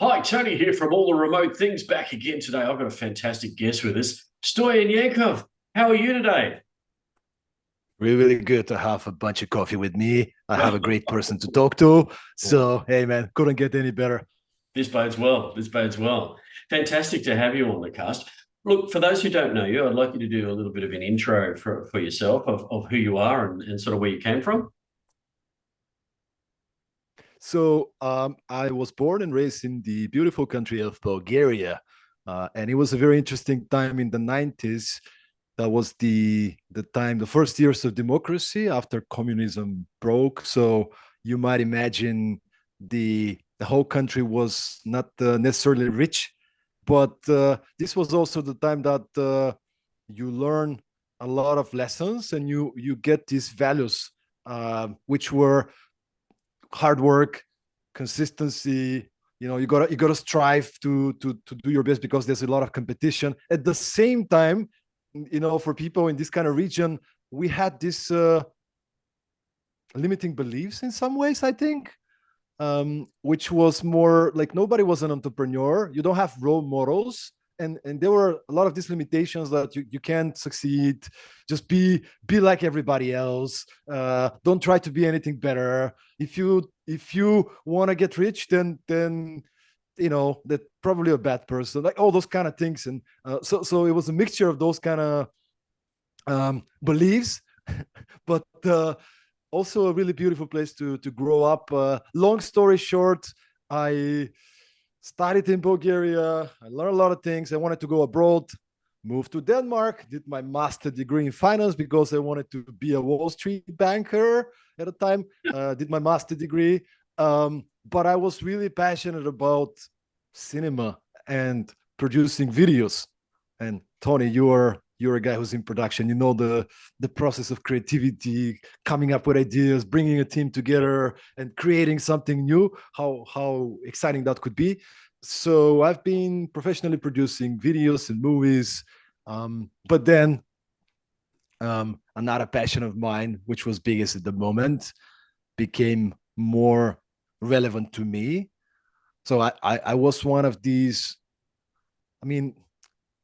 Hi, Tony here from All the Remote Things back again today. I've got a fantastic guest with us, Stoyan Yankov. How are you today? Really, really good to have a bunch of coffee with me. I have a great person to talk to. So, hey, man, couldn't get any better. This bodes well. This bodes well. Fantastic to have you on the cast. Look, for those who don't know you, I'd like you to do a little bit of an intro for yourself of who you are and sort of where you came from. I was born and raised in the beautiful country of Bulgaria. And it was a very interesting time in the 90s. That was the time, the first years of democracy after communism broke. So you might imagine the whole country was not necessarily rich, but this was also the time that you learn a lot of lessons and you get these values, which were hard work, consistency. You gotta strive to do your best because there's a lot of competition. At the same time, for people in this kind of region, we had this limiting beliefs in some ways, I think, which was more like nobody was an entrepreneur. You don't have role models. And there were a lot of these limitations that you can't succeed. Just be like everybody else. Don't try to be anything better. If you want to get rich, then that's probably a bad person. Like all those kind of things. And so it was a mixture of those kind of beliefs, but also a really beautiful place to grow up. Long story short, I studied in Bulgaria. I learned a lot of things. I wanted to go abroad, moved to Denmark, did my master degree in finance because I wanted to be a Wall Street banker at the time. Did my master degree. But I was really passionate about cinema and producing videos. And Tony, you're a guy who's in production. You know the process of creativity, coming up with ideas, bringing a team together, and creating something new. How exciting that could be. So I've been professionally producing videos and movies, but then another passion of mine, which was biggest at the moment, became more relevant to me. So I was one of these. I mean,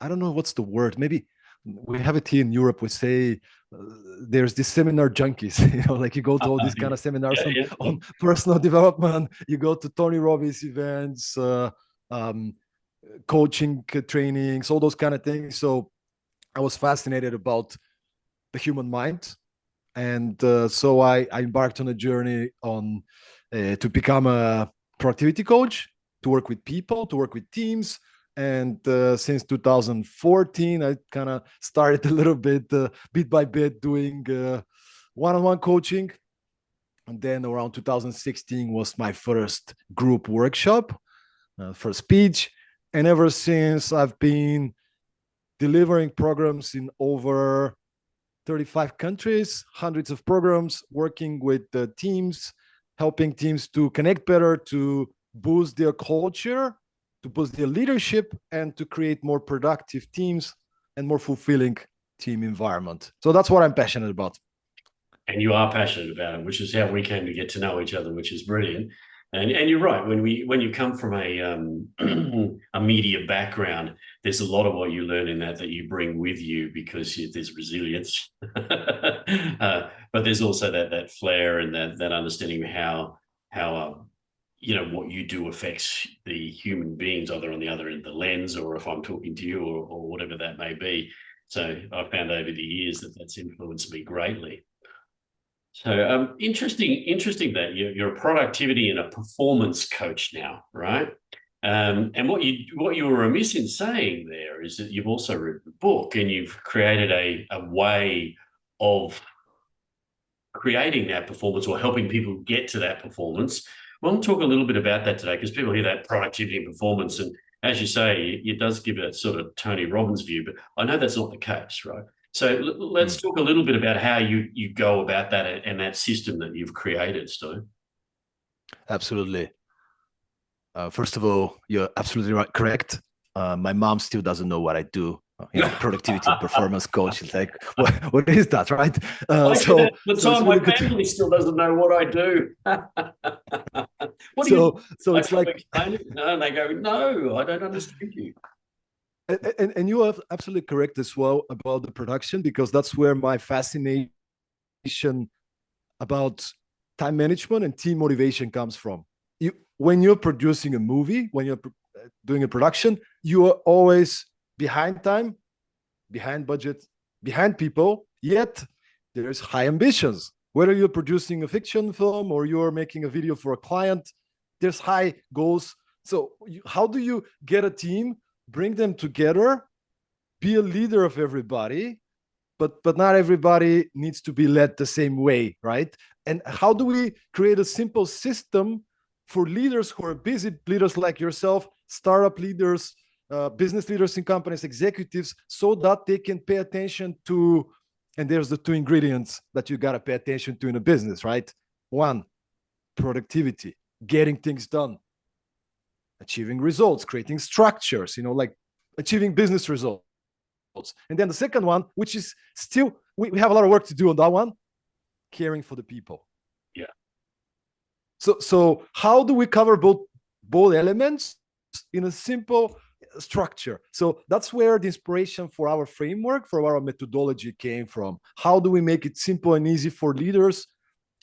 I don't know what's the word. Maybe we have it here in Europe. We say uh, there's this seminar junkies. Like you go to all these kind of seminars Yeah, on yeah, yeah. personal development. You go to Tony Robbins events, um, coaching trainings, all those kind of things. So I was fascinated about the human mind, and so I embarked on a journey on to become a productivity coach, to work with people, to work with teams. And since 2014, I kind of started a little bit, bit by bit, doing one-on-one coaching. And then around 2016 was my first group workshop, for speech. And ever since, I've been delivering programs in over 35 countries, hundreds of programs, working with teams, helping teams to connect better, to boost their culture, to boost their leadership, and to create more productive teams and more fulfilling team environment. So that's what I'm passionate about. And you are passionate about it, which is how we came to get to know each other, which is brilliant. And you're right. When you come from a a media background, there's a lot of what you learn in that you bring with you because there's resilience, but there's also that flair and that understanding of how what you do affects the human beings either on the other end of the lens or if I'm talking to you or whatever that may be. So I've found over the years that's influenced me greatly. So interesting that you're a productivity and a performance coach now, right? And what you were remiss in saying there is that you've also written a book and you've created a way of creating that performance or helping people get to that performance. Well, we'll talk a little bit about that today because people hear that productivity and performance, and as you say, it does give a sort of Tony Robbins view, but I know that's not the case, right? So let's Mm, talk a little bit about how you go about that and that system that you've created, Stu. absolutely. First of all, you're absolutely right, correct. My mom still doesn't know what I do. Productivity and performance coach. It's like, what is that, right? The So it's time my really good. family still doesn't know what I do. What do you? So I it's try to like, explain it. No, and they go, no, I don't understand you. and you are absolutely correct as well about the production, because that's where my fascination about time management and team motivation comes from. When you're producing a movie, when you're doing a production, you are always behind time, behind budget, behind people, yet there's high ambitions. Whether you're producing a fiction film or you're making a video for a client, there's high goals. So how do you get a team, bring them together, be a leader of everybody, but not everybody needs to be led the same way, right? And how do we create a simple system for leaders who are busy, leaders like yourself, startup leaders, business leaders in companies, executives, so that they can pay attention to, and there's the two ingredients that you got to pay attention to in a business, right? One, productivity, getting things done, achieving results, creating structures, like achieving business results. And then the second one, which is still, we have a lot of work to do on that one, caring for the people. Yeah. So how do we cover both elements in a simple structure? So that's where the inspiration for our framework, for our methodology came from. How do we make it simple and easy for leaders,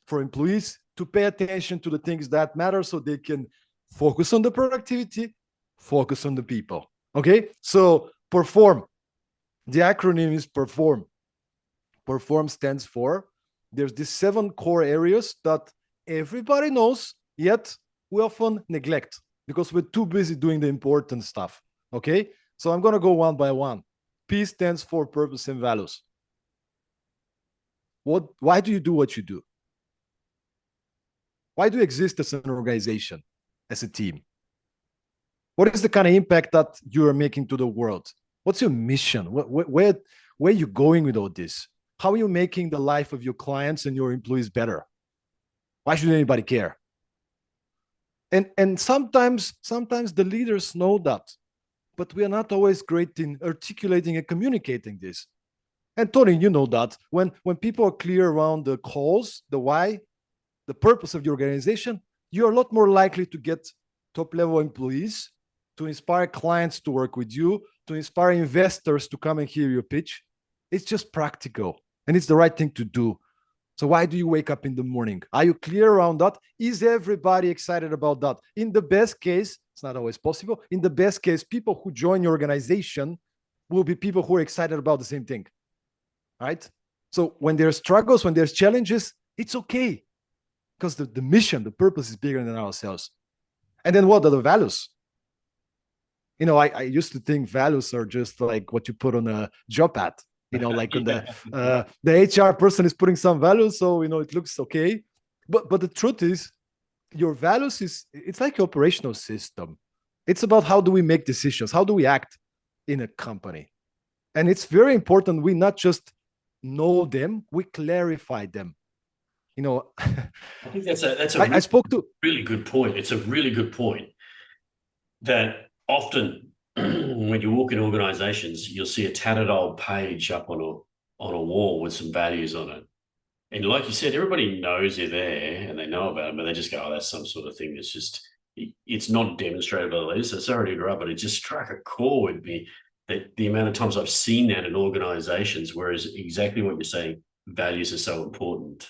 for employees to pay attention to the things that matter, so they can focus on the productivity, focus on the people? Okay, so perform. The acronym is perform. Perform stands for, there's these 7 core areas that everybody knows, yet we often neglect because we're too busy doing the important stuff. Okay, so I'm going to go one by one. P stands for purpose and values. Why do you do what you do? Why do you exist as an organization, as a team? What is the kind of impact that you are making to the world? What's your mission? Where are you going with all this? How are you making the life of your clients and your employees better? Why should anybody care? And sometimes the leaders know that, but we are not always great in articulating and communicating this. And Tony, you know that when people are clear around the cause, the why, the purpose of the organization, you're a lot more likely to get top level employees, to inspire clients to work with you, to inspire investors to come and hear your pitch. It's just practical and it's the right thing to do. So why do you wake up in the morning? Are you clear around that? Is everybody excited about that? In the best case, it's not always possible. In the best case, people who join your organization will be people who are excited about the same thing, right? So when there's struggles, when there's challenges, it's okay, because the mission, the purpose is bigger than ourselves. And then what are the values? I used to think values are just like what you put on a job ad, like on the HR person is putting some values, so it looks okay. But the truth is, your values it's like your operational system. It's about how do we make decisions, how do we act in a company. And it's very important we not just know them, we clarify them. I think that's a I spoke to really good point. It's a really good point that often when you walk in organizations, you'll see a tattered old page up on a wall with some values on it. And like you said, everybody knows they're there and they know about it, but they just go, oh, that's some sort of thing that's just, it's not demonstrated by the leaders. So sorry to interrupt, but it just struck a chord with me that the amount of times I've seen that in organizations, whereas exactly what you're saying, values are so important.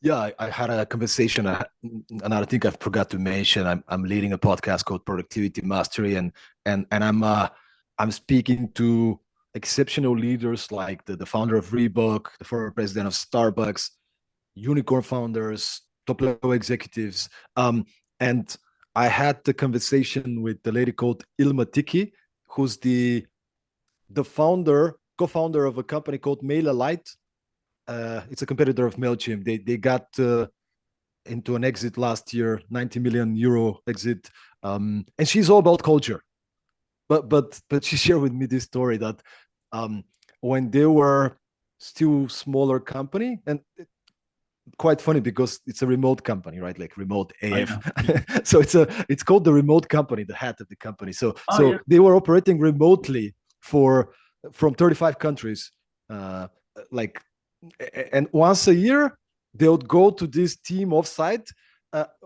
Yeah, I had a conversation, and I think I forgot to mention I'm leading a podcast called Productivity Mastery, and I'm speaking to exceptional leaders like the founder of Reebok, the former president of Starbucks, unicorn founders, top level executives, and I had the conversation with the lady called Ilma Tiki, who's the co-founder of a company called MailerLite. It's a competitor of MailChimp. They got into an exit last year, 90 million euro exit, and she's all about culture. But she shared with me this story that when they were still smaller company, and quite funny because it's a remote company, right? Like remote Oh, AF. yeah. So it's called the remote company, the hat of the company. So Oh, yeah. they were operating remotely for from 35 countries. Uh, like, and once a year they would go to this team offsite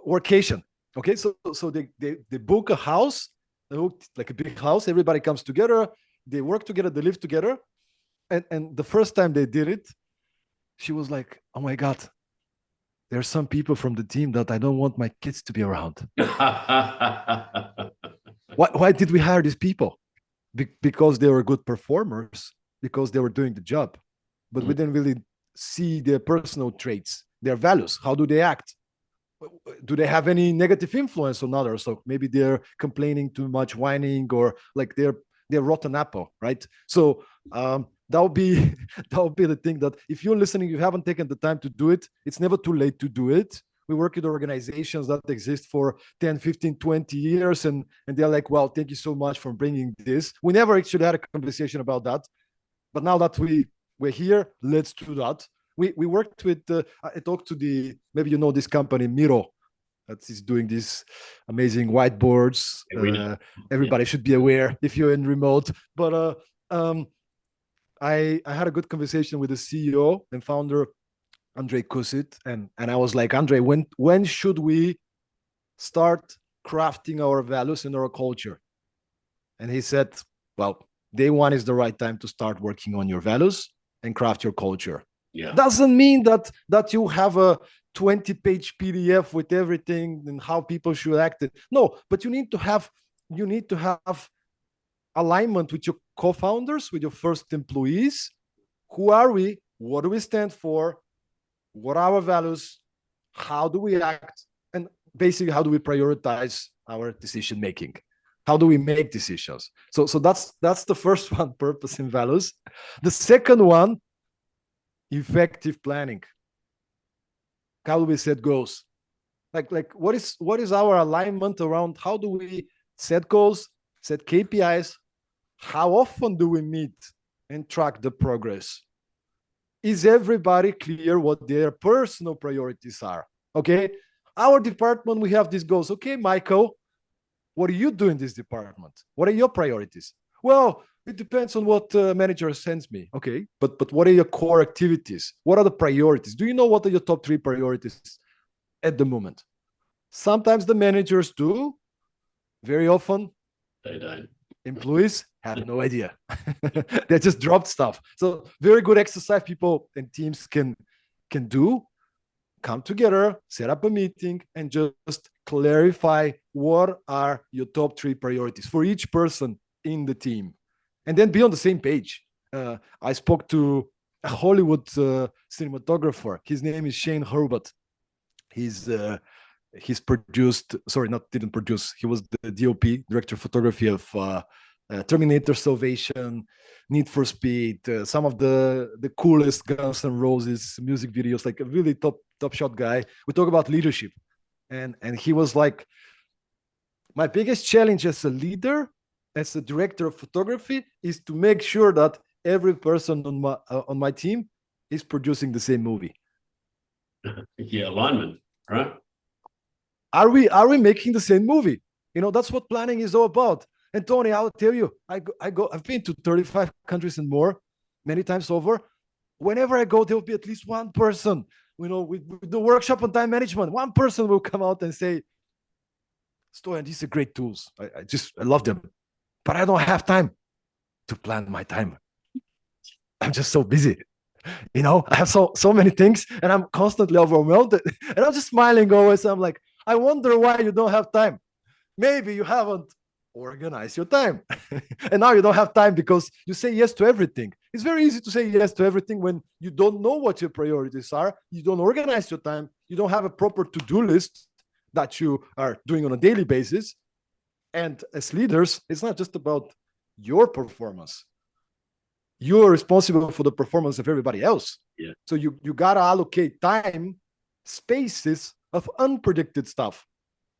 workation. Okay, so they book a house, they book like a big house. Everybody comes together. They work together. They live together. And the first time they did it, she was like, "Oh my god, there are some people from the team that I don't want my kids to be around. Why did we hire these people? Because they were good performers, because they were doing the job, but we didn't really see their personal traits, their values. How do they act? Do they have any negative influence on others? So maybe they're complaining too much, whining, or like they're rotten apple, right? So that would be that would be the thing, that if you're listening, you haven't taken the time to do it, it's never too late to do it. We work with organizations that exist for 10, 15, 20 years, and they're like, well, thank you so much for bringing this. We never actually had a conversation about that, but now that we're here, let's do that. We worked with I talked to the, maybe you know this company Miro, that is doing these amazing whiteboards. Yeah. Everybody should be aware if you're in remote. But um, I had a good conversation with the CEO and founder Andre Kusit, and I was like, Andre, when should we start crafting our values and our culture? And he said, well, day one is the right time to start working on your values and craft your culture. Yeah. Doesn't mean that you have a 20-page PDF with everything and how people should act. No, but you need to have alignment with your co-founders, with your first employees. Who are we? What do we stand for? What are our values? How do we act? And basically, how do we prioritize our decision making? How do we make decisions? So that's the first one, purpose and values. The second one, effective planning. How do we set goals? Like what is our alignment around how do we set goals, set KPIs? How often do we meet and track the progress? Is everybody clear what their personal priorities are? Okay, our department, we have these goals. Okay, Michael, what do you do in this department? What are your priorities? Well, it depends on what manager sends me. Okay, but what are your core activities? What are the priorities? Do you know what are your top three priorities at the moment? Sometimes the managers do. Very often, They don't. employees have no idea. They just dropped stuff. So very good exercise people and teams can do. Come together, set up a meeting, and just clarify what are your top three priorities for each person in the team, and then be on the same page. I spoke to a Hollywood cinematographer. His name is Shane Hurbat. He's he's produced, sorry, not didn't produce, he was the DOP, director of photography of Terminator Salvation, Need for Speed, some of the coolest Guns N' Roses music videos, like a really top shot guy. We talk about leadership, and he was like, my biggest challenge as a leader, as a director of photography, is to make sure that every person on my team is producing the same movie. Yeah, alignment, right? Are we making the same movie? You know, that's what planning is all about. And Tony, I'll tell you, I've been to 35 countries and more, many times over. Whenever I go, there will be at least one person, you know, with the workshop on time management, one person will come out and say, Stoyan, these are great tools. I love them, but I don't have time to plan my time. I'm just so busy. You know, I have so many things and I'm constantly overwhelmed. And I'm just smiling always. I'm like, I wonder why you don't have time. Maybe you haven't organized your time. And now you don't have time because you say yes to everything. It's very easy to say yes to everything when you don't know what your priorities are. You don't organize your time. You don't have a proper to-do list that you are doing on a daily basis. And as leaders, it's not just about your performance. You're responsible for the performance of everybody else. Yeah. So you gotta allocate time, spaces of unpredicted stuff.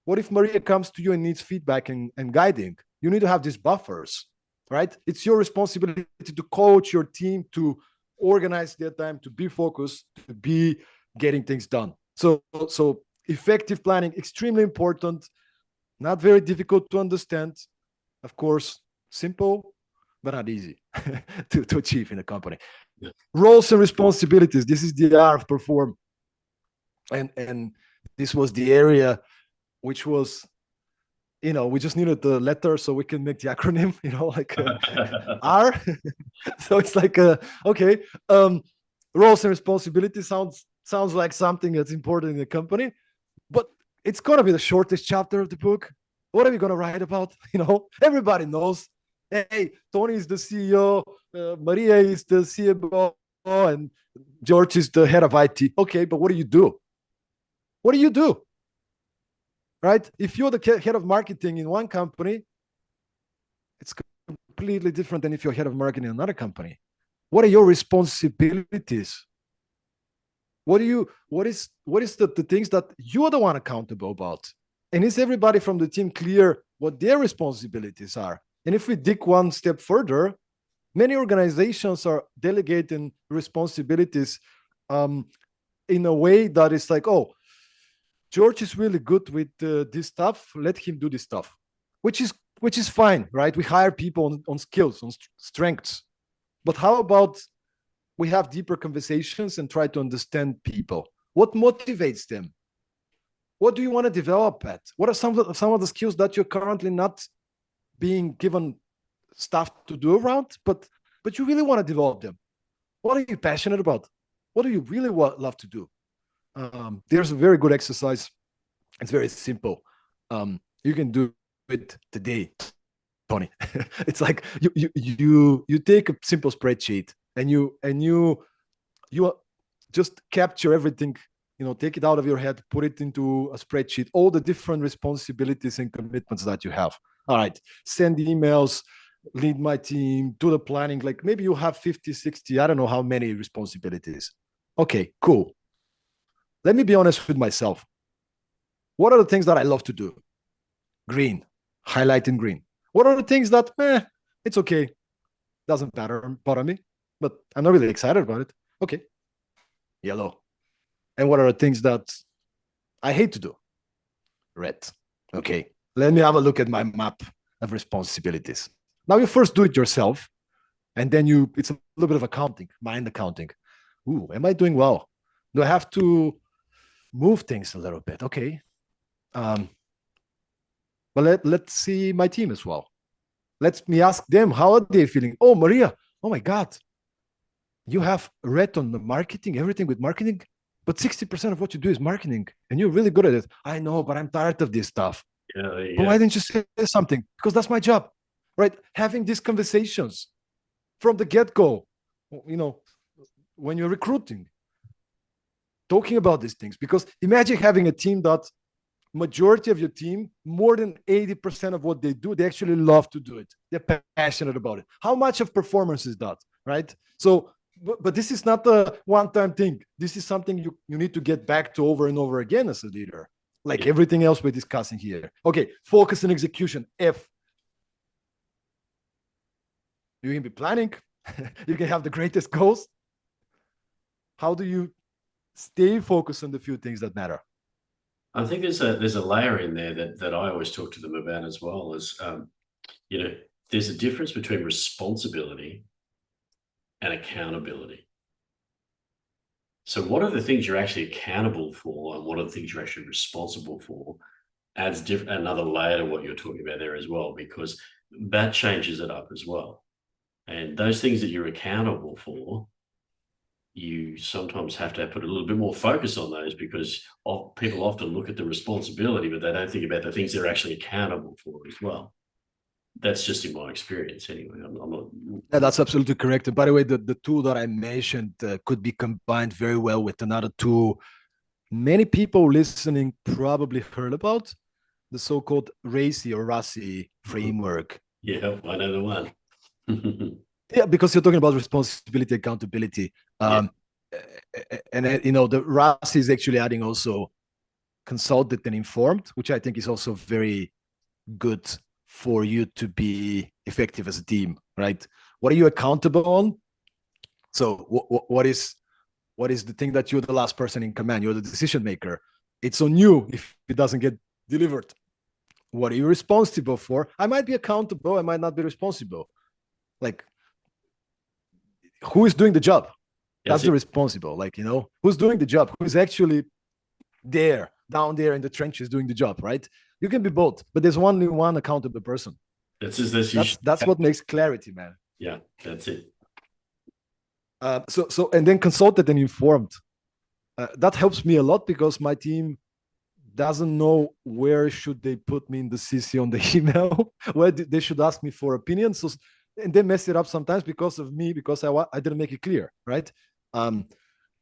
What if Maria comes to you and needs feedback and guiding? You need to have these buffers, right? It's your responsibility to coach your team to organize their time, to be focused, to be getting things done. So effective planning, extremely important, not very difficult to understand. Of course, simple, but not easy to achieve in a company. Yeah. Roles and responsibilities. This is the art of perform. And this was the area which was, we just needed the letter so we can make the acronym, like R. So it's like, okay, roles and responsibilities sounds like something that's important in the company, but it's gonna be the shortest chapter of the book. What are we gonna write about? Everybody knows. Hey, Tony is the CEO, Maria is the CMO, and George is the head of IT. Okay, but what do you do? What do you do? Right? If you're the head of marketing in one company, it's completely different than if you're head of marketing in another company. What are your responsibilities? What is the things that you're the one accountable about? And is everybody from the team clear what their responsibilities are? And if we dig one step further, many organizations are delegating responsibilities in a way that is like, oh, George is really good with this stuff. Let him do this stuff, which is fine, right? We hire people on skills, on strengths. But how about we have deeper conversations and try to understand people? What motivates them? What do you want to develop at? What are some of the skills that you're currently not being given stuff to do around, but you really want to develop them? What are you passionate about? What do you really love to do? There's a very good exercise. It's very simple. You can do it today, Tony. It's like you take a simple spreadsheet and you just capture everything. Take it out of your head, put it into a spreadsheet, all the different responsibilities and commitments that you have. All right, send emails, lead my team, do the planning. Like maybe you have 50, 60, I don't know how many responsibilities. Okay, cool. Let me be honest with myself. What are the things that I love to do? Green, highlight in green. What are the things that, it's okay, doesn't bother me, but I'm not really excited about it? Okay, yellow. And what are the things that I hate to do? Red. Okay, let me have a look at my map of responsibilities. Now you first do it yourself, and then it's a little bit of accounting, mind accounting. Ooh, am I doing well? Do I have to move things a little bit? Okay. But let's see my team as well. Let me ask them, how are they feeling? Oh, Maria, oh my God, you have read on the marketing, everything with marketing, but 60% of what you do is marketing, and you're really good at it. I know, but I'm tired of this stuff. Yeah, but why didn't you say something? Because that's my job, right? Having these conversations from the get-go, when you're recruiting, talking about these things. Because imagine having a team that majority of your team, more than 80% of what they do, they actually love to do it. They're passionate about it. How much of performance is that, right? So, but this is not a one-time thing. This is something you need to get back to over and over again as a leader, like everything else we're discussing here. Okay, focus and execution, F. You can be planning. You can have the greatest goals. How do you stay focused on the few things that matter? I think there's a layer in there that I always talk to them about as well. Is there's a difference between responsibility and accountability. So what are the things you're actually accountable for, and what are the things you're actually responsible for? Adds another layer to what you're talking about there as well, because that changes it up as well. And those things that you're accountable for, you sometimes have to put a little bit more focus on those, because people often look at the responsibility, but they don't think about the things they're actually accountable for as well. That's just in my experience anyway. I'm not... Yeah, that's absolutely correct. And by the way, the tool that I mentioned could be combined very well with another tool many people listening probably heard about, the so-called RACI or RACI framework. Yeah, I know the one. Yeah, because you're talking about responsibility, accountability. And the RACI is actually adding also consulted and informed, which I think is also very good for you to be effective as a team, right? What are you accountable on? So what is What is the thing that you're the last person in command? You're the decision maker. It's on you if it doesn't get delivered. What are you responsible for? I might be accountable. I might not be responsible. Like, who is doing the job? That's the responsible. Like, who's doing the job? Who's actually there, down there in the trenches doing the job, right? You can be both, but there's only one accountable person. That's what makes clarity, man. Yeah, that's it. So and then consulted and informed. That helps me a lot because my team doesn't know where should they put me in the CC on the email, where they should ask me for opinions. So, and they mess it up sometimes because of me, because I didn't make it clear, right?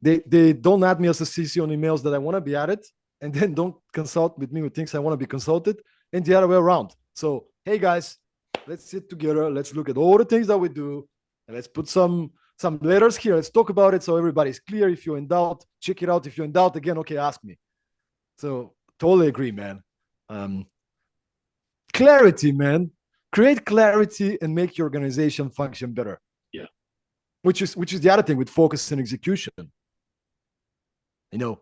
They don't add me as a CC on emails that I want to be added, and then don't consult with me with things I want to be consulted, and the other way around. So, hey guys, let's sit together. Let's look at all the things that we do, and let's put some letters here. Let's talk about it so everybody's clear. If you're in doubt, check it out. If you're in doubt again, okay, ask me. So totally agree, man. Clarity, man. Create clarity and make your organization function better. Yeah. Which is the other thing with focus and execution.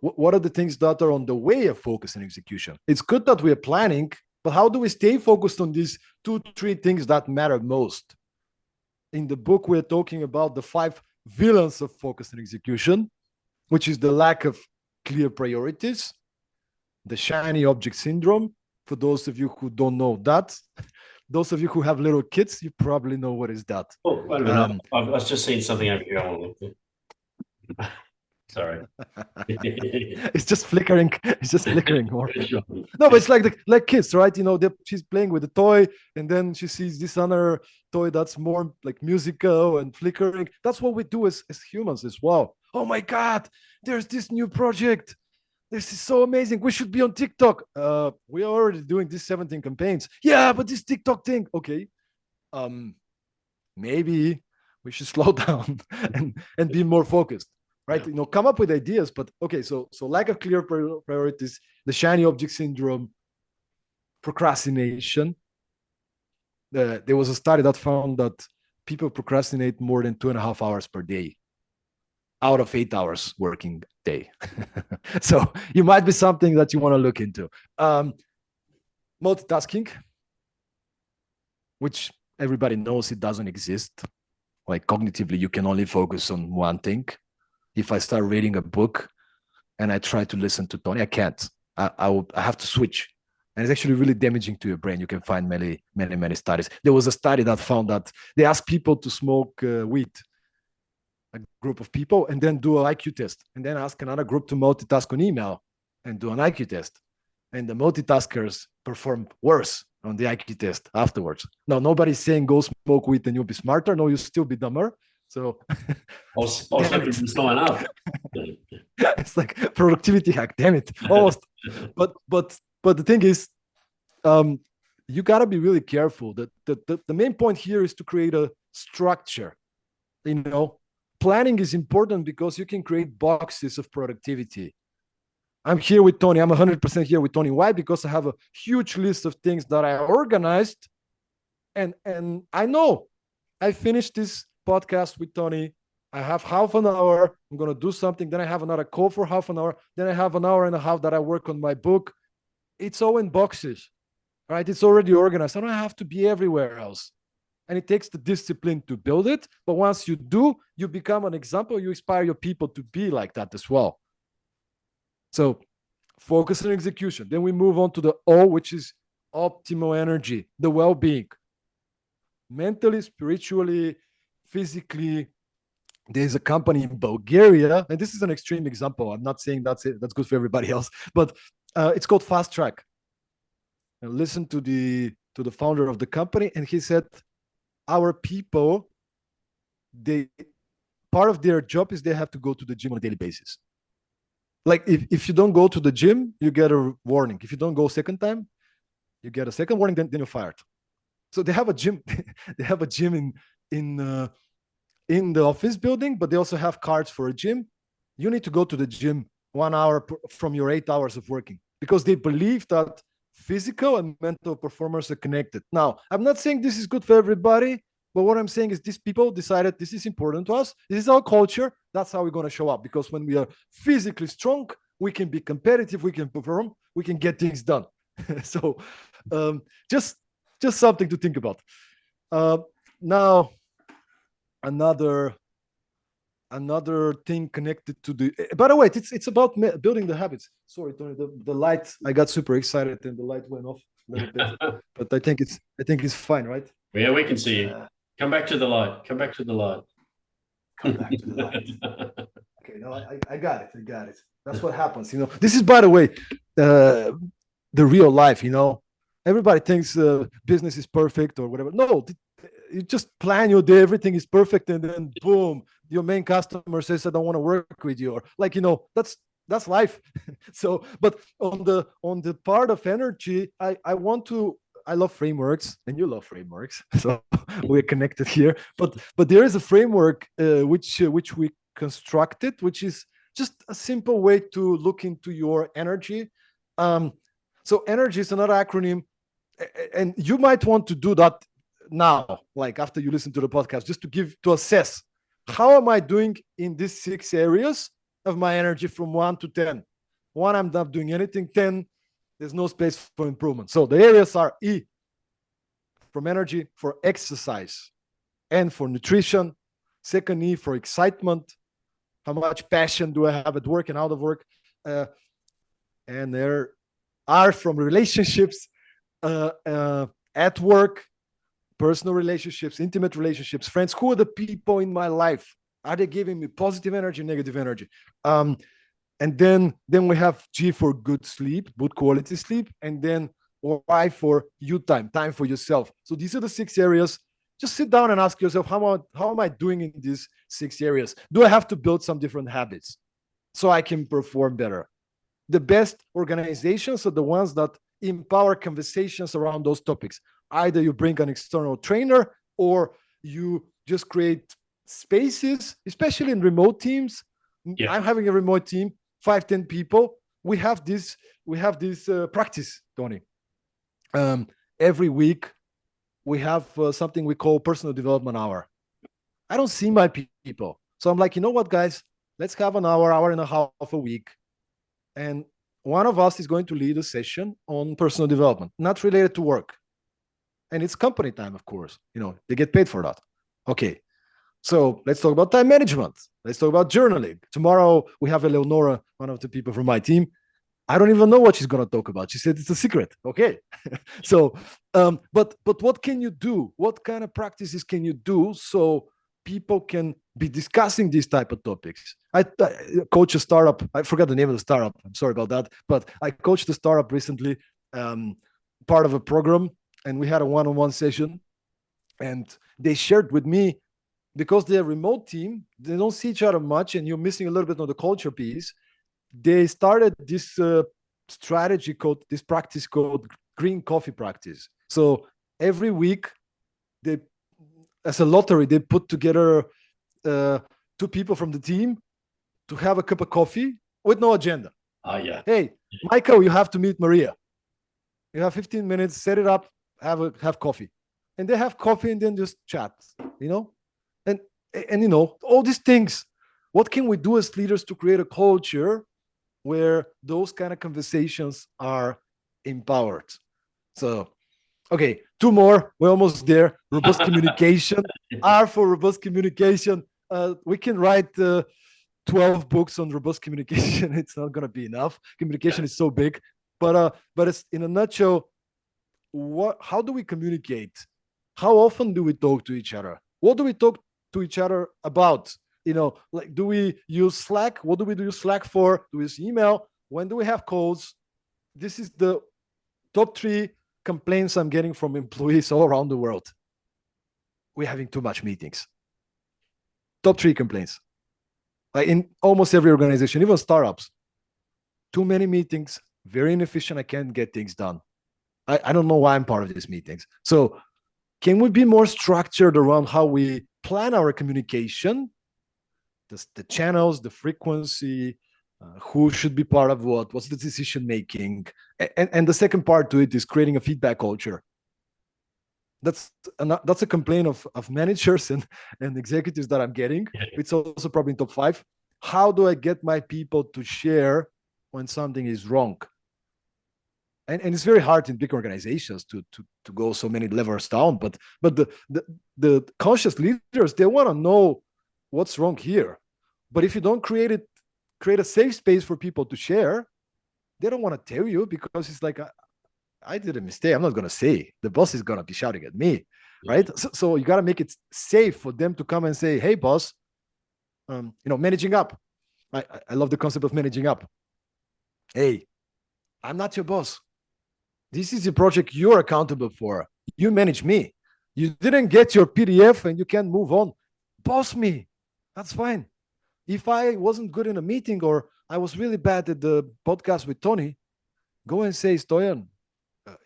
What are the things that are on the way of focus and execution? It's good that we are planning, but how do we stay focused on these 2-3 things that matter most? In the book, we're talking about the 5 villains of focus and execution, which is the lack of clear priorities, the shiny object syndrome. For those of you who don't know that, those of you who have little kids, you probably know what is that. Oh, wait a minute. I was just seeing something over here. I want to look at. Sorry. It's just flickering. It's just flickering more. No, but it's like kids, right? She's playing with a toy, and then she sees this other toy that's more like musical and flickering. That's what we do as humans as well. Oh my God, there's this new project. This is so amazing. We should be on TikTok. We are already doing these 17 campaigns. Yeah, but this TikTok thing. Okay. Maybe we should slow down and be more focused. Right? Yeah. Come up with ideas, but okay. So lack of clear priorities, the shiny object syndrome, procrastination. There was a study that found that people procrastinate more than 2.5 hours per day out of 8 hours working day. So you might be something that you want to look into. Multitasking, which everybody knows it doesn't exist. Like cognitively, you can only focus on one thing. If I start reading a book and I try to listen to Tony, I can't. I have to switch. And it's actually really damaging to your brain. You can find many, many, many studies. There was a study that found that they asked people to smoke weed, a group of people, and then do an IQ test, and then ask another group to multitask on email and do an IQ test. And the multitaskers perform worse on the IQ test afterwards. Now, nobody's saying go smoke weed and you'll be smarter. No, you'll still be dumber. So it's like productivity hack, damn it, almost. But the thing is, you gotta be really careful. The main point here is to create a structure. Planning is important because you can create boxes of productivity. I'm here with Tony. I'm 100% here with Tony. Why? Because I have a huge list of things that I organized, and I know I finished this podcast with Tony. I have half an hour. I'm going to do something. Then I have another call for half an hour. Then I have an hour and a half that I work on my book. It's all in boxes, right? It's already organized. I don't have to be everywhere else. And it takes the discipline to build it. But once you do, you become an example. You inspire your people to be like that as well. So focus on execution. Then we move on to the O, which is optimal energy, the well-being. Mentally, spiritually, physically. There's a company in Bulgaria, and this is an extreme example. I'm not saying that's good for everybody else, but it's called Fast Track. And listen to the founder of the company, and he said, our people, part of their job is they have to go to the gym on a daily basis. Like if you don't go to the gym, you get a warning. If you don't go second time, you get a second warning, then you're fired. So they have a gym. They have a gym in the office building, but they also have cards for a gym. You need to go to the gym 1 hour from your 8 hours of working, because they believe that physical and mental performance are connected. Now, I'm not saying this is good for everybody. But what I'm saying is these people decided this is important to us. This is our culture. That's how we're going to show up. Because when we are physically strong, we can be competitive, we can perform, we can get things done. So um, just just something to think about. Uh, Now, another thing connected to the, by the way, it's about building the habits. Sorry, Tony, the light, I got super excited and the light went off a little bit, but I think it's fine, right? Yeah, we can see you. uh, Come back to the light. Come back to the light. Come back to the light. Okay, no, I got it. That's what happens, this is, by the way, uh, the real life. Everybody thinks business is perfect or whatever. No, you just plan your day, everything is perfect, and then boom, your main customer says, I don't want to work with you, or like, that's life. So, but on the part of energy, I love frameworks, and you love frameworks, so we're connected here. But there is a framework which we constructed, which is just a simple way to look into your energy. um, so energy is another acronym, and you might want to do that now, like after you listen to the podcast, just to assess how am I doing in these 6 areas of my energy from 1 to 10. One, I'm not doing anything. 10, there's no space for improvement. So the areas are E from energy, for exercise, N for nutrition, second E for excitement. How much passion do I have at work and out of work? Uh, and there are from relationships, at work, personal relationships, intimate relationships, friends. Who are the people in my life? Are they giving me positive energy, negative energy? And then we have G for good sleep, good quality sleep, and then Y for you time for yourself. So these are the 6 areas. Just sit down and ask yourself, how am I doing in these 6 areas? Do I have to build some different habits so I can perform better? The best organizations are the ones that empower conversations around those topics. Either you bring an external trainer, or you just create spaces, especially in remote teams. Yeah. I'm having a remote team, 5-10 people. We have this practice, Tony. Every week we have something we call personal development hour. I don't see my people, so I'm like, you know what, guys, let's have an hour and a half a week, and one of us is going to lead a session on personal development, not related to work. And it's company time, of course. They get paid for that. Okay. So let's talk about time management. Let's talk about journaling. Tomorrow we have Eleonora, one of the people from my team. I don't even know what she's going to talk about. She said it's a secret. Okay. So, but what can you do? What kind of practices can you do so people can be discussing these type of topics? I coach a startup. I forgot the name of the startup. I'm sorry about that. But I coached a startup recently, part of a program, and we had a one-on-one session, and they shared with me, because they're a remote team, they don't see each other much, and you're missing a little bit on the culture piece. They started this this practice called green coffee practice. So every week, they, as a lottery, they put together 2 people from the team to have a cup of coffee with no agenda. Yeah. Hey, Michael, you have to meet Maria. You have 15 minutes, set it up, have coffee. And they have coffee and then just chat, and all these things. What can we do as leaders to create a culture where those kind of conversations are empowered? So, okay, 2 more. We're almost there. Robust communication. R for robust communication. We can write 12 books on robust communication. It's not going to be enough. Communication is so big. But it's, in a nutshell, how do we communicate? How often do we talk to each other? What do we talk to each other about? Like, do we use Slack? What do we use Slack for? Do we use email? When do we have calls? This is the top 3 complaints I'm getting from employees all around the world. We're having too much meetings. Top 3 complaints. Like in almost every organization, even startups. Too many meetings, very inefficient. I can't get things done. I don't know why I'm part of these meetings. So can we be more structured around how we plan our communication, the channels, the frequency, who should be part of what's the decision making? And the second part to it is creating a feedback culture. that's a complaint of managers and executives that I'm getting. It's also probably in top 5. How do I get my people to share when something is wrong? And it's very hard in big organizations to go so many levels down, but the conscious leaders, they want to know what's wrong here. But if you don't create a safe space for people to share, they don't want to tell you, because it's like, I did a mistake. I'm not going to say. The boss is going to be shouting at me, right? So you got to make it safe for them to come and say, hey, boss, managing up. I love the concept of managing up. Hey, I'm not your boss. This is a project you're accountable for. You manage me. You didn't get your PDF and you can't move on. Boss me. That's fine. If I wasn't good in a meeting, or I was really bad at the podcast with Tony, go and say, Stoyan,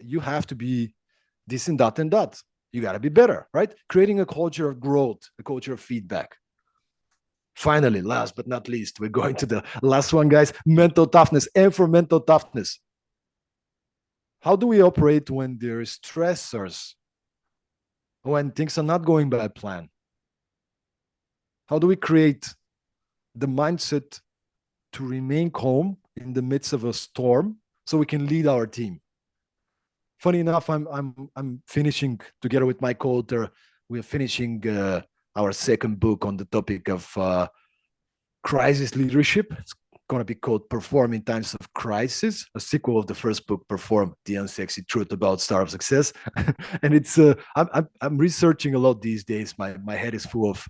you have to be this and that and that. You got to be better, right? Creating a culture of growth, a culture of feedback. Finally, last but not least, we're going to the last one, guys, mental toughness. And for mental toughness, how do we operate when there is stressors, when things are not going by plan? How do we create the mindset to remain calm in the midst of a storm so we can lead our team? Funny enough, I'm finishing together with my co-author. We're finishing our second book on the topic of crisis leadership. It's going to be called Perform in Times of Crisis, a sequel of the first book, Perform: The Unsexy Truth About Startup Success. And it's I'm researching a lot these days. My head is full of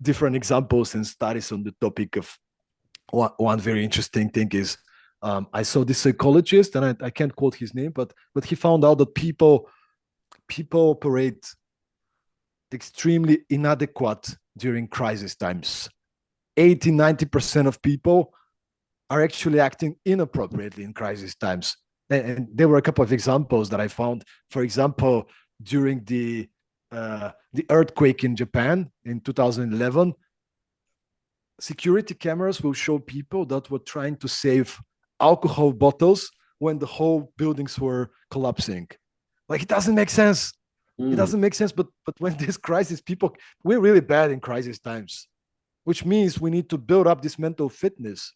different examples and studies on the topic of one very interesting thing is, I saw this psychologist, and I can't quote his name, but he found out that people operate extremely inadequate during crisis times. 80-90% of people are actually acting inappropriately in crisis times. And there were a couple of examples that I found. For example, during the earthquake in Japan in 2011, security cameras will show people that were trying to save alcohol bottles when the whole buildings were collapsing. Like, it doesn't make sense. It doesn't make sense. But when this crisis, we're really bad in crisis times, which means we need to build up this mental fitness,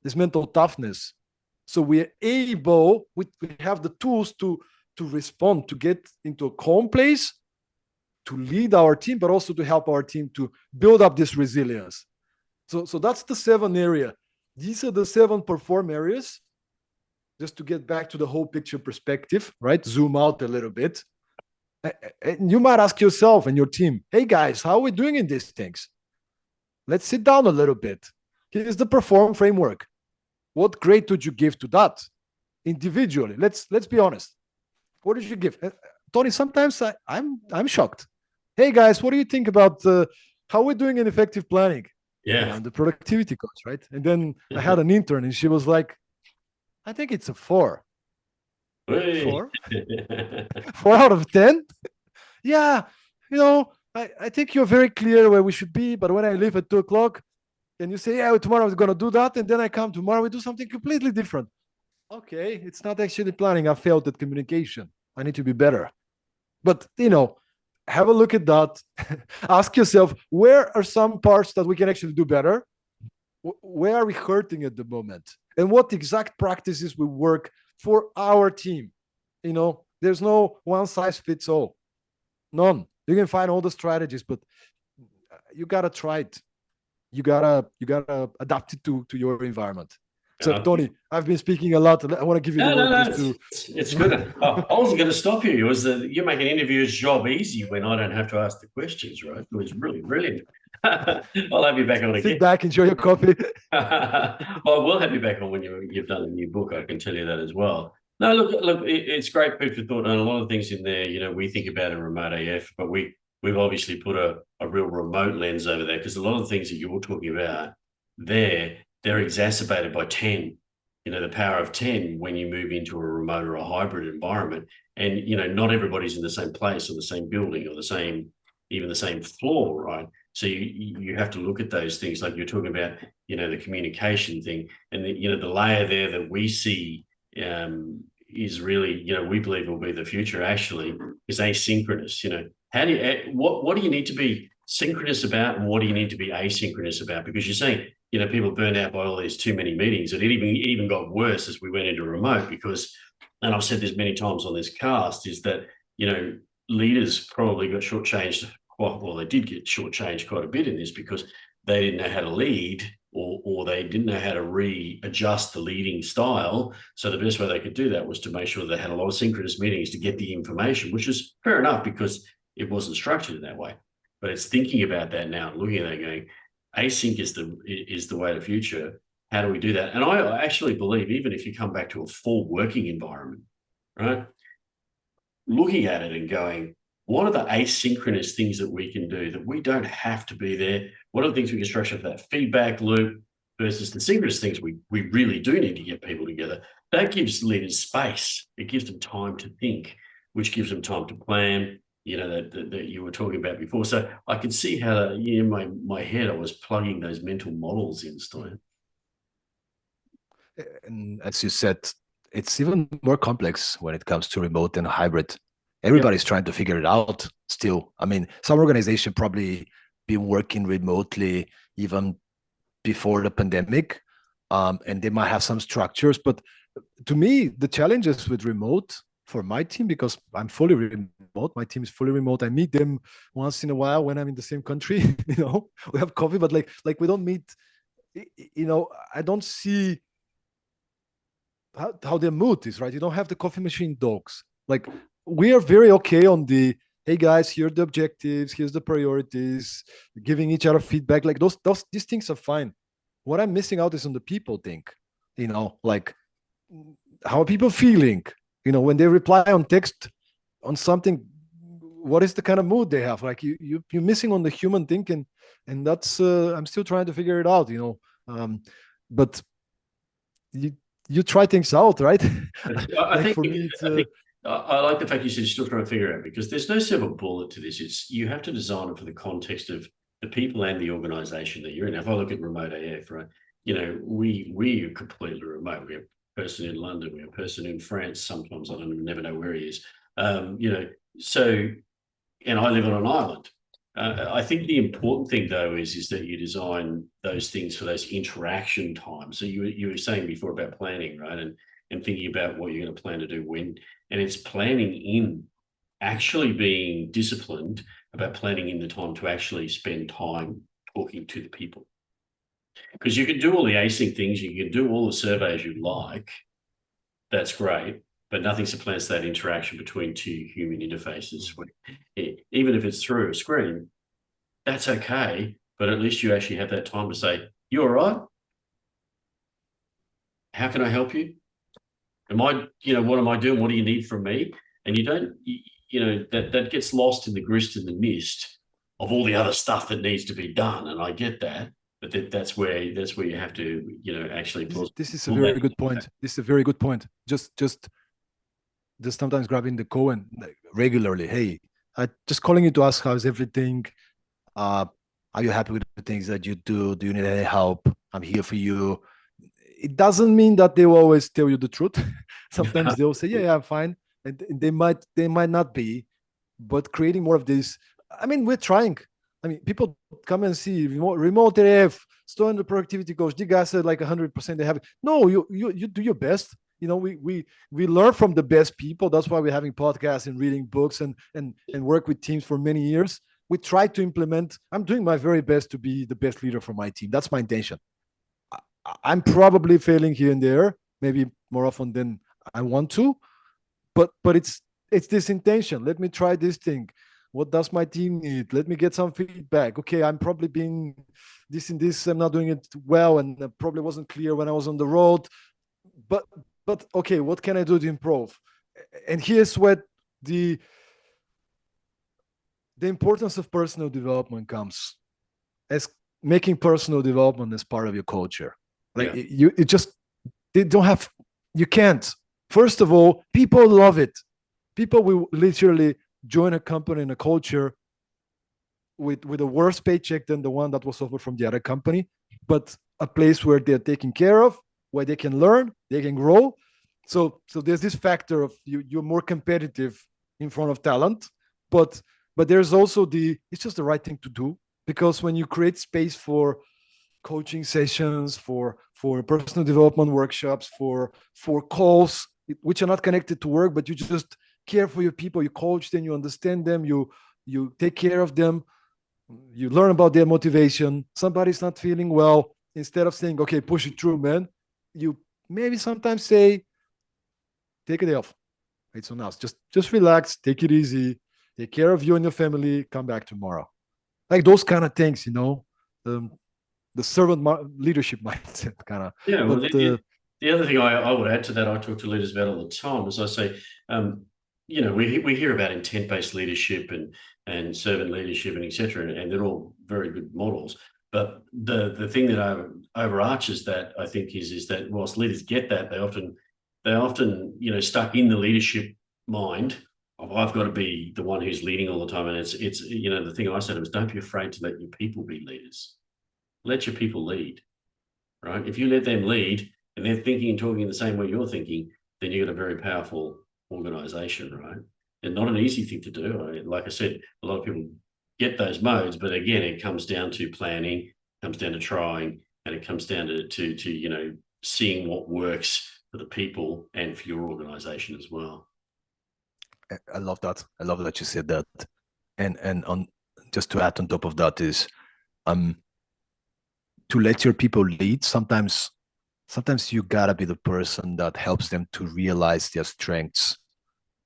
this mental toughness. So we have the tools to respond, to get into a calm place, to lead our team, but also to help our team to build up this resilience. So that's the 7 area. These are the 7 perform areas. Just to get back to the whole picture perspective, right? Zoom out a little bit. And you might ask yourself and your team, hey guys, how are we doing in these things? Let's sit down a little bit. Here's the perform framework. What grade would you give to that individually? Let's be honest. What did you give? Tony, sometimes I'm shocked. Hey guys, what do you think about how we're doing in effective planning? Yeah. The productivity coach, right? And then I had an intern, and she was like, I think it's a 4. 4? 4 out of 10? Yeah, I think you're very clear where we should be, but when I leave at 2:00 and you say, yeah, tomorrow we're going to do that, and then I come tomorrow, we do something completely different. Okay, it's not actually planning. I failed at communication. I need to be better. But, have a look at that. Ask yourself, where are some parts that we can actually do better? Where are we hurting at the moment? And what exact practices will work for our team? There's no one size fits all. None. You can find all the strategies, but you gotta try it. You gotta adapt it to your environment. So, Tony, I've been speaking a lot. I want to give you the word just to. It's good. I wasn't going to stop you. It was you make an interviewer's job easy when I don't have to ask the questions, right? It was really brilliant. I'll have you back on again. Sit back, enjoy your coffee. Well, we'll have you back on when you've done a new book. I can tell you that as well. No, look, it's great food for thought, and a lot of things in there. We think about in remote AF, but we've obviously put a real remote lens over there, because a lot of the things that you're talking about they're exacerbated by 10. The power of 10 when you move into a remote or a hybrid environment, and not everybody's in the same place or the same building or even the same floor, right? So you have to look at those things, like you're talking about, the communication thing, and the layer there that we see is really, we believe will be the future, actually, is asynchronous. How do you, what do you need to be synchronous about, and what do you need to be asynchronous about? Because you're saying, people burned out by all these too many meetings, and it even got worse as we went into remote because, and I've said this many times on this cast, is that, leaders probably got shortchanged well, they did get shortchanged quite a bit in this because they didn't know how to lead, or they didn't know how to readjust the leading style. So the best way they could do that was to make sure they had a lot of synchronous meetings to get the information, which is fair enough because it wasn't structured in that way. But it's thinking about that now and looking at that going, async is the way of the future. How do we do that? And I actually believe even if you come back to a full working environment, right? Looking at it and going, what are the asynchronous things that we can do that we don't have to be there? What are the things we can structure for that feedback loop versus the synchronous things we really do need to get people together? That gives leaders space. It gives them time to think, which gives them time to plan, that you were talking about before. So I could see how in my head I was plugging those mental models in, Stoyan. And as you said, it's even more complex when it comes to remote and hybrid. Everybody's trying to figure it out still. I mean, some organization probably been working remotely even before the pandemic, and they might have some structures. But to me, the challenges with remote for my team, because I'm fully remote, my team is fully remote. I meet them once in a while when I'm in the same country. We have coffee, but like we don't meet. I don't see how their mood is, right? You don't have the coffee machine dogs. Like we are very okay on the, hey guys, here are the objectives, here's the priorities, giving each other feedback. Like these things are fine. What I'm missing out is on the people thing. Like how are people feeling? When they reply on text on something, what is the kind of mood they have? Like you're missing on the human thing, and that's I'm still trying to figure it out. But you try things out, right? I think for me, it's I like the fact you said you're still trying to figure it out, because there's no silver bullet to this. It's you have to design it for the context of the people and the organization that you're in. If I look at remote AF, right, we are completely remote. We have a person in London, we have a person in France. Sometimes I never know where he is. So, and I live on an island. I think the important thing though is that you design those things for those interaction times. So you were saying before about planning, right? And thinking about what you're going to plan to do when, and it's planning in actually being disciplined about planning in the time to actually spend time talking to the people. Because you can do all the async things, you can do all the surveys you like. That's great, but nothing supplants that interaction between two human interfaces. Even if it's through a screen, that's okay, but at least you actually have that time to say, you all right? How can I help you? What am I doing? What do you need from me? And you don't, that gets lost in the grist and the mist of all the other stuff that needs to be done. And I get that, but that's where you have to, actually. This is a very good point. This is a very good point. Just sometimes grabbing the call and regularly, hey, I just calling you to ask how's everything. Are you happy with the things that you do? Do you need any help? I'm here for you. It doesn't mean that they will always tell you the truth. Sometimes they'll say, yeah, I'm fine. And they might not be, but creating more of this. I mean, we're trying. I mean, people come and see remote AF, Stoyan the productivity coach. The guy said like 100% they have it. No, you do your best. We learn from the best people. That's why we're having podcasts and reading books and work with teams for many years. We try to implement. I'm doing my very best to be the best leader for my team. That's my intention. I'm probably failing here and there, maybe more often than I want to, but it's this intention. Let me try this thing. What does my team need? Let me get some feedback. Okay, I'm probably being this and this. I'm not doing it well, and I probably wasn't clear when I was on the road. But okay, what can I do to improve? And here's what the importance of personal development comes, as making personal development as part of your culture. Like you can't. First of all, people love it. People will literally join a company and a culture with a worse paycheck than the one that was offered from the other company, but a place where they're taken care of, where they can learn, they can grow. So there's this factor of you're more competitive, in front of talent, but there's also it's just the right thing to do, because when you create space for coaching sessions, for personal development workshops, for calls which are not connected to work, but you just care for your people, you coach them, you understand them, you take care of them, you learn about their motivation. Somebody's not feeling well, instead of saying, okay, push it through, man, you maybe sometimes say, take a day off, it's on us, just relax, take it easy, take care of you and your family, come back tomorrow. Like those kind of things, um, the servant leadership mindset kind of. Yeah, well, But the other thing I would add to that, I talk to leaders about all the time, is I say, we hear about intent-based leadership and servant leadership and etc., and they're all very good models. But the thing that overarches that, I think, is that whilst leaders get that, they often stuck in the leadership mind of, I've got to be the one who's leading all the time, and it's the thing I said was, don't be afraid to let your people be leaders. Let your people lead. Right? If you let them lead and they're thinking and talking in the same way you're thinking, then you've got a very powerful organization, right? And not an easy thing to do. Like I said, a lot of people get those modes, but again, it comes down to planning, comes down to trying, and it comes down to seeing what works for the people and for your organization as well. I love that. I love that you said that. And on just to add on top of that is, to let your people lead, sometimes you gotta be the person that helps them to realize their strengths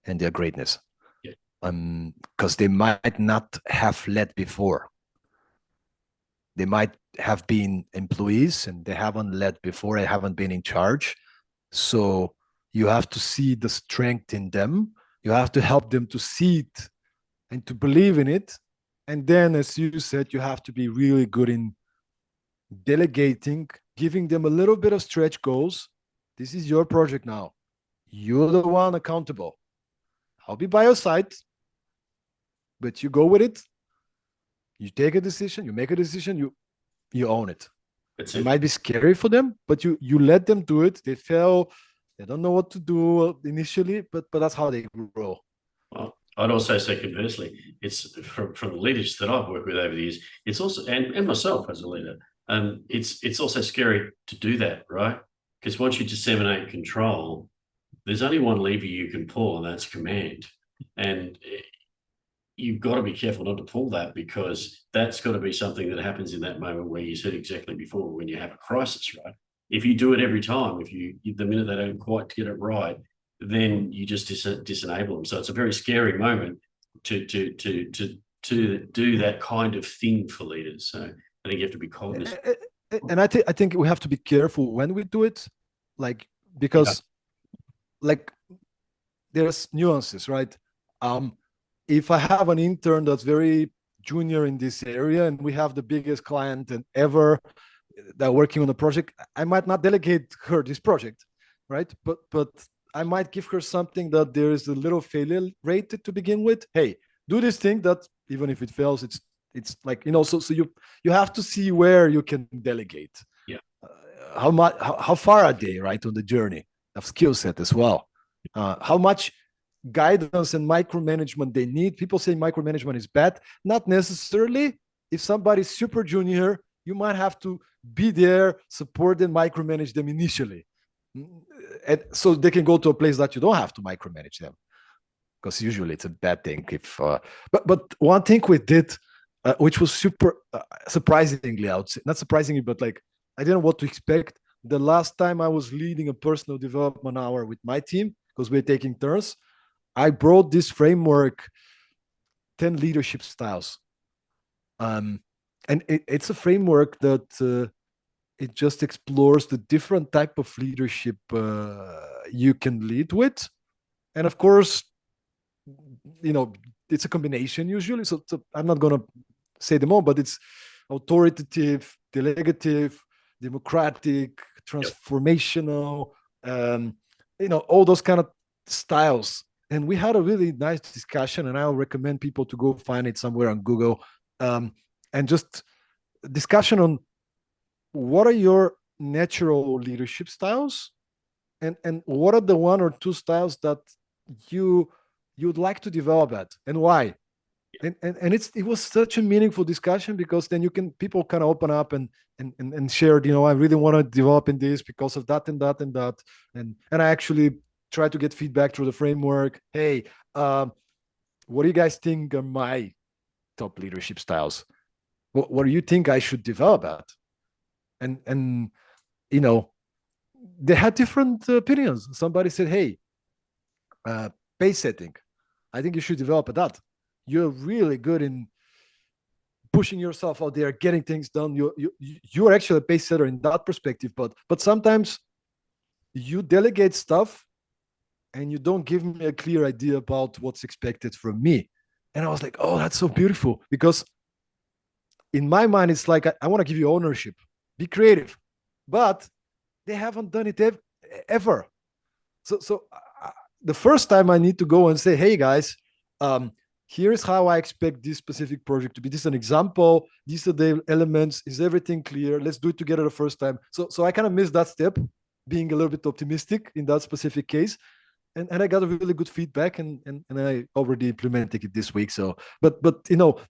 and their greatness. Yeah. Because they might not have led before. They might have been employees and they haven't led before, they haven't been in charge. So you have to see the strength in them. You have to help them to see it and to believe in it. And then, as you said, you have to be really good in delegating, giving them a little bit of stretch goals. This is your project now. You're the one accountable. I'll be by your side, but you go with it. You take a decision, you make a decision, you own it. It might be scary for them, but you let them do it. They fail, they don't know what to do initially, but that's how they grow. Well, I'd also say conversely, it's from the leaders that I've worked with over the years, it's also, and myself as a leader, it's also scary to do that, right? Because once you disseminate control, there's only one lever you can pull, and that's command. And you've got to be careful not to pull that, because that's got to be something that happens in that moment where you said exactly before, when you have a crisis, right? If you do it every time, the minute they don't quite get it right, then you just disenable them. So it's a very scary moment to do that kind of thing for leaders. So I think you have to be cognizant. And I think we have to be careful when we do it, because there's nuances, right? If I have an intern that's very junior in this area and we have the biggest client and ever that working on the project, I might not delegate her this project, right? But I might give her something that there is a little failure rate to begin with. Hey, do this thing that even if it fails, it's like, so you have to see where you can delegate. Yeah. How far are they, right, on the journey of skill set as well? How much guidance and micromanagement they need. People say micromanagement is bad. Not necessarily. If somebody's super junior, you might have to be there, support them, micromanage them initially. And so they can go to a place that you don't have to micromanage them, because usually it's a bad thing. But one thing we did, which was super surprisingly, I would say, not surprisingly, but like I didn't know what to expect. The last time I was leading a personal development hour with my team, because we're taking turns, I brought this framework, 10 leadership styles. And it's a framework that it just explores the different type of leadership you can lead with. And of course, it's a combination usually. So I'm not going to say them all, but it's authoritative, delegative, democratic, transformational, all those kind of styles. And we had a really nice discussion, and I'll recommend people to go find it somewhere on Google, and just discussion on what are your natural leadership styles, and what are the one or two styles that you you would like to develop at and why. And it was such a meaningful discussion, because then people kind of open up and share, I really want to develop in this because of that and that and that. And I actually try to get feedback through the framework. Hey, what do you guys think are my top leadership styles? What do you think I should develop at? And you know, they had different opinions. Somebody said, hey, uh, pace setting, I think you should develop at that. You're really good in pushing yourself out there, getting things done. You're actually a pace setter in that perspective, but sometimes you delegate stuff and you don't give me a clear idea about what's expected from me. And I was like, oh, that's so beautiful, because in my mind it's like, I want to give you ownership, be creative, but they haven't done it ever. So the first time I need to go and say, hey guys, um, here's how I expect this specific project to be. This is an example. These are the elements. Is everything clear? Let's do it together the first time. So I kind of missed that step, being a little bit optimistic in that specific case. And I got a really good feedback, and I already implemented it this week. So, but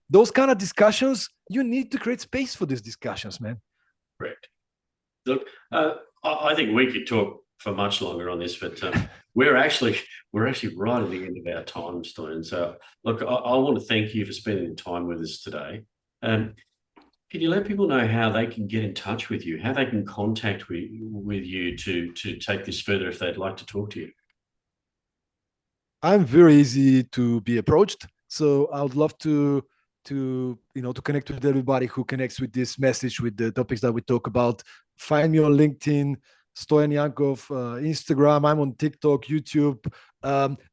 those kind of discussions, you need to create space for these discussions, man. Correct. Look, I think we could talk for much longer on this, but we're actually right at the end of our time, Stoyan. So, look, I want to thank you for spending time with us today. Can you let people know how they can get in touch with you, how they can contact with you to take this further if they'd like to talk to you? I'm very easy to be approached. So I would love to connect with everybody who connects with this message, with the topics that we talk about. Find me on LinkedIn, Stoyan Yankov, Instagram. I'm on TikTok, YouTube.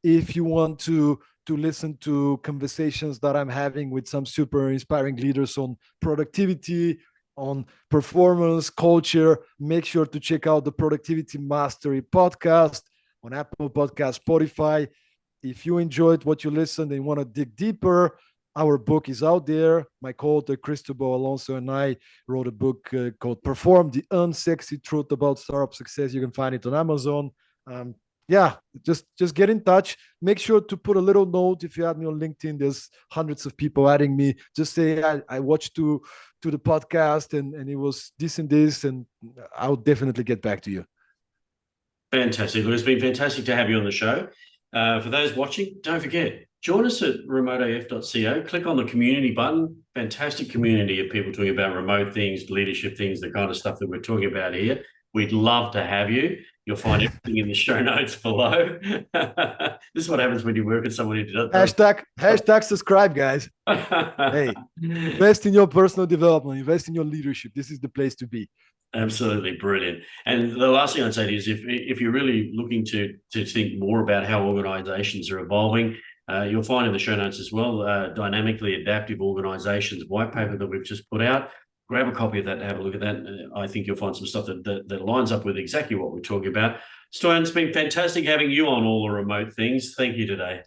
If you want to listen to conversations that I'm having with some super inspiring leaders on productivity, on performance, culture, make sure to check out the Productivity Mastery podcast on Apple Podcast, Spotify. If you enjoyed what you listened and want to dig deeper, our book is out there. My co-author Cristobal Alonso and I wrote a book called Perform, the Unsexy Truth About Startup Success. You can find it on Amazon. Yeah, just get in touch. Make sure to put a little note. If you add me on LinkedIn, there's hundreds of people adding me. Just say, I watched to the podcast and it was this and this, and I'll definitely get back to you. Fantastic. Look, it's been fantastic to have you on the show. For those watching, don't forget, join us at remoteaf.co. Click on the community button. Fantastic community of people talking about remote things, leadership things, the kind of stuff that we're talking about here. We'd love to have you. You'll find everything in the show notes below. This is what happens when you work with someone who does. Hashtag subscribe, guys. Hey, invest in your personal development, invest in your leadership. This is the place to be. Absolutely brilliant. And the last thing I'd say is if you're really looking to think more about how organizations are evolving, you'll find in the show notes as well, Dynamically Adaptive Organizations white paper that we've just put out. Grab a copy of that and have a look at that. I think you'll find some stuff that lines up with exactly what we're talking about. Stoyan, it's been fantastic having you on all the remote things. Thank you today.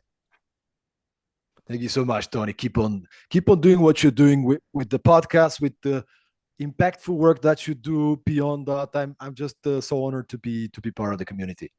Thank you so much, Tony. Keep on doing what you're doing with the podcast, with the impactful work that you do beyond that. I'm just so honored to be part of the community.